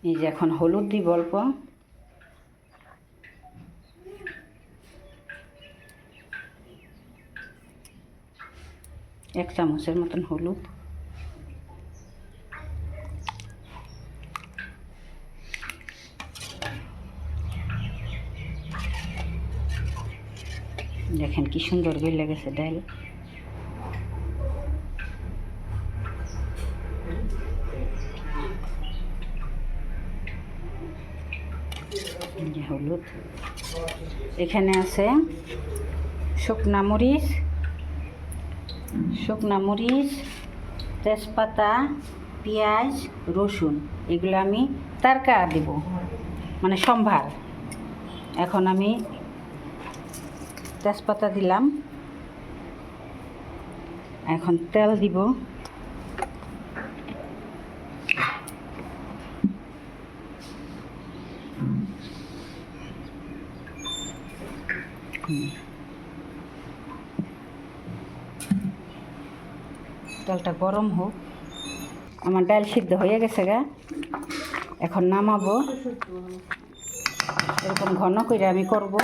এই যে এখন হলুদ দিব অল্প, এক চামচের মতন হলুদ, দেখেন কি সুন্দর গলে গেছে ডাল। হলুদ, এখানে আছে শুকনা মরিচ, তেজপাতা, পেঁয়াজ, রসুন, এগুলো আমি তারকা দেব, মানে সম্ভার। এখন আমি তেজপাতা দিলাম, এখন তেল দিব, তেলটা গরম হোক। আমার ডাল সিদ্ধ হয়ে গেছে গা, এখন নামাবো। এরকম ঘন করে আমি করব।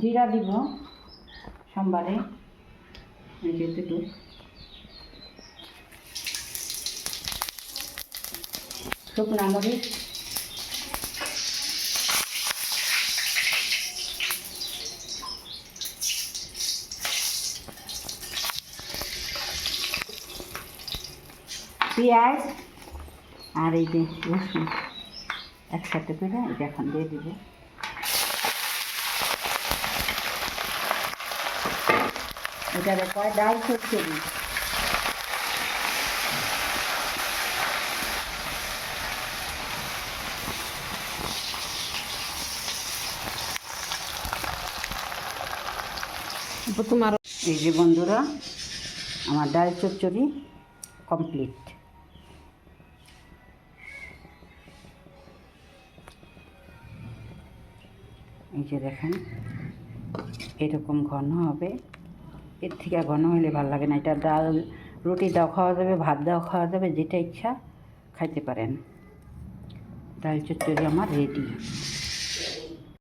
জিরা দিব সোমবারে, শুকনা মরিচ, পেঁয়াজ আর এই যে রসুন একসাথে করে এটা এখন দিয়ে দিব। এটারে কয় ডাল চচ্চড়ি। এই যে বন্ধুরা, আমার ডাল চচ্চড়ি কমপ্লিট। এই যে দেখেন এরকম ঘন হবে, এর থেকে ঘন হলে ভালো লাগে না। এটা ডাল রুটি দাও খাওয়া যাবে, ভাত দাও খাওয়া যাবে, যেটা ইচ্ছা খাইতে পারেন। ডাল চচ্চড়ি আমার রেডি।